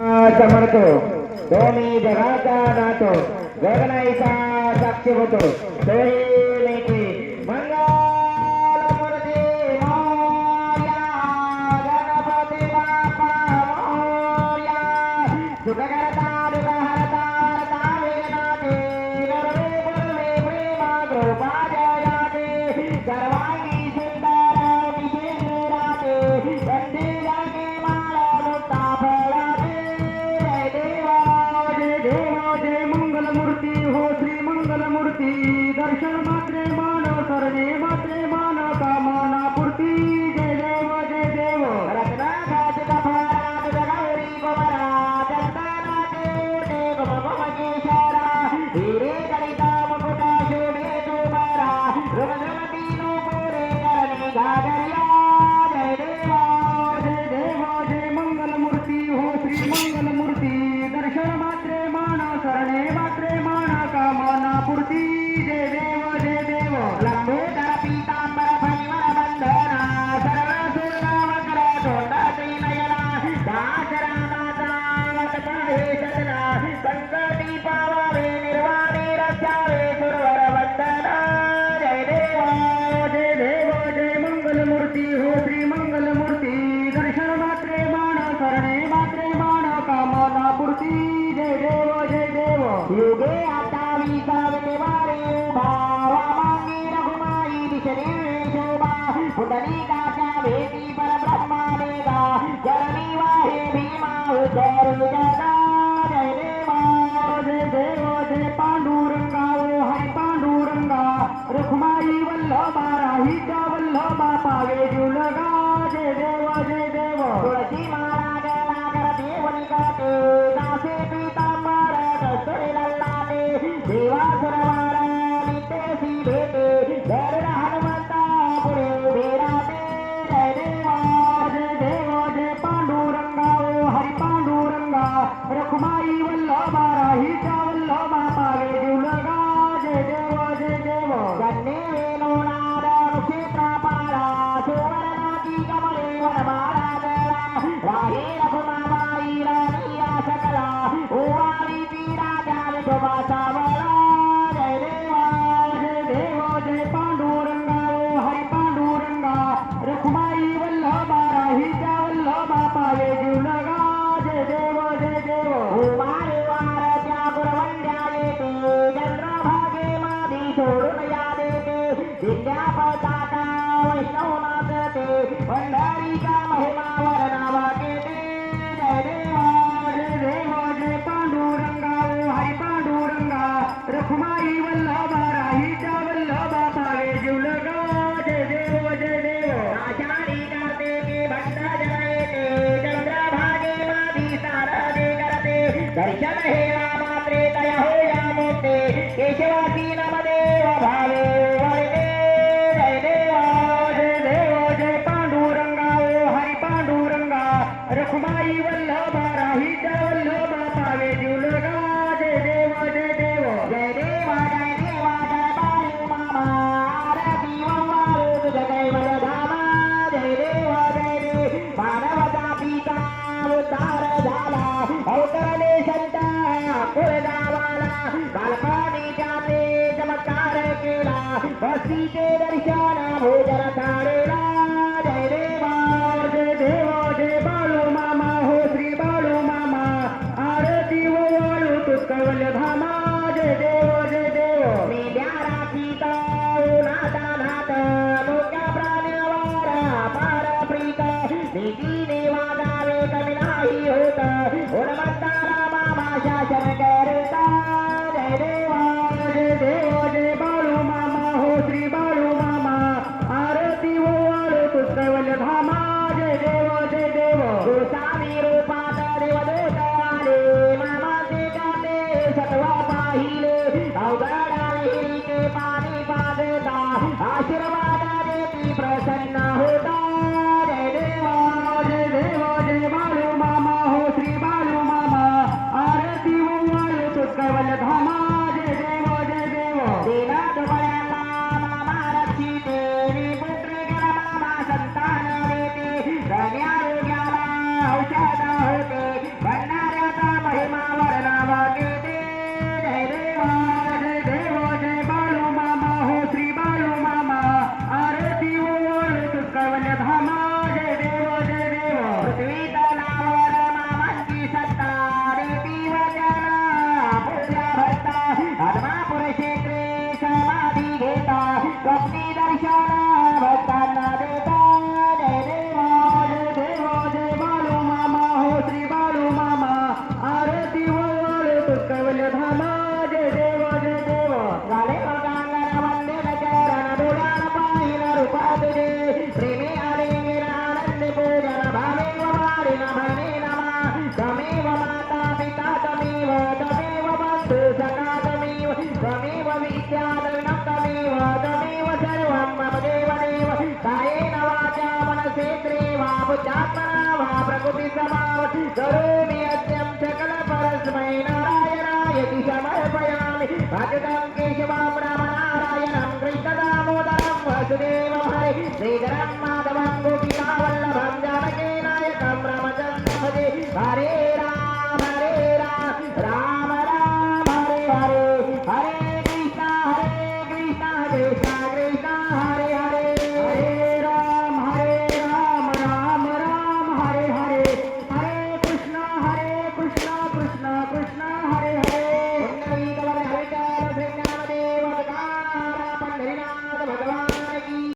समर्थ दोन्ही जगाचा नातो गगनाईचा साक्षी होतो सोयीची मंगलमूर्ती मोरया गणपती बाप्पा मोरया सुखकर्ता दुःखहर्ता हरता वेदनाते गर्वे पूर्वे प्रेमा कृपा जयाते सर्वांगी सुंदर विजेंद्र राते वंदे जागे माळ मुक्ता फळाते जय मंगलमूर्ती हो श्री मंगलमूर्ती दर्शन मात्रे मानव करणे मात्रे मान कामना पूर्ती जय देव रत्नाघात कपाळात गौरी गोमरा चंदनाचे ओटे गोमकेश्वरा हिरे करिता मुकुट शोभे तुमारा रुमझुमती नूपुरे करणे घागरिया जय देव जय मंगलमूर्ती हो श्री मंगलमूर्ती दर्शन मात्रे मान करणे मात्रे मान कामना पूर्ती जय देव लंबोदर पीतांबर फणिवर बंधना सर्व सुंदर वक्र तोंडाचे नयना दासरामाचा वटपणे सदना संकटी पावावे निर्वाणी रक्षावे सुरवर वंदना जय देव जय मंगलमूर्ती हो श्री मंगलमूर्ती दर्शन मात्रे मान करणे मात्रे मान कामना पूर्ती जय देव युगे आता विसावते वारे भावा मागे रघुमाई दिशने शोभा पुंडलिकाच्या भेटी परब्रह्मा वेगा चरणी वाहे भीमा उदर जगा जय देव जय पांडुरंगा ओ हरी पांडुरंगा रखुमाई वल्लभा राहीच्या वल्लभा पावे जुलगा जय देव तुळशी माळा गळा करते वनिकाते दासे पीतांबर कस्तुरी लल्लाटे देवा सुरवार नित्यसी भेटे धरण हनुमंता पुढे उभे राहते जय देव पांडुरंगा ओ हरी पांडुरंगा रखुमाई वल्लभा राहीच्या वल्लभा पावे जुलगा जय देव गन्ने वेणुनाद क्षेत्रपाला सुवर्णाची कमळे वनमाळा गळा राही रखुमाबाई राणीया सकला ओवाळी ती राजा विठोबा सावळा जय देव जय पांडुरंगा ओ हरी पांडुरंगा रखुमाई वल्लभा राहीच्या वल्लभा पावे जुलगा जय देव उमारे वारच्या गुरवंड्या येते चंद्रभागे मादी सोडून या देते दिंड्या पळताता वैष्णव नाचते पंढरीचा महिमा वर्णावा केते जय देव जय पांडुरंगा ओ हरी पांडुरंगा रखुमाई वल्लभा राहीच्या वल्लभा पावे जुलगा जय देव आषाढी कार्तिकी भक्त जन येते चंद्रभागे मादी सारदे करते दर्शन हेला मात्रे तया होया मोते केशवासी नमदेव भावे वळते जय देव जय पांडुरंगा ओ हरी पांडुरंगा रखुमाई वल्लभा राहीच्या वल्लभा पावे जुलगा जय देव दरबारी मामा आरती वंवारू तुझ कैवल धामा जय देव मानवता पिता उद्धार झाला अवतरले संता कुळगावाला बालपणीच्या ते चमत्कार केला बसीचे दर्शन भोजन थाळेला जय देव बाळू मामा हो श्री बाळू मामा आरती वंवारू तुझ कैवल धामा जय देव मी द्यारा पिता नाता नात मोक्या प्राणवारा पार प्रीत नीतीने वागावे कमी नाही होत उन्मत्तारा मामा शासन करता जय देव बाळू मामा हो श्री बाळू मामा आरती वंवारू तुझ कैवल्य धामा जय देव गोसावी रूपात देवदूत आले मामाचे गाते सत्वा पाहिले माता पिता तमेव तमेव बन्धु सखा तमेव तमेव विद्याधरणं तमेव तमेव सर्वं मम देवदेव कायेन वाचा मनसेन्द्रियेण वा बुद्ध्यात्मना वा प्रकृतिसमावति करोमि यज्ञं सकलपरस्मै नारायणायति समर्पयामि भजतं केशवं रामनारायणं कृष्णदामोदरं वसुदेवं हरे श्रीधरं माधवं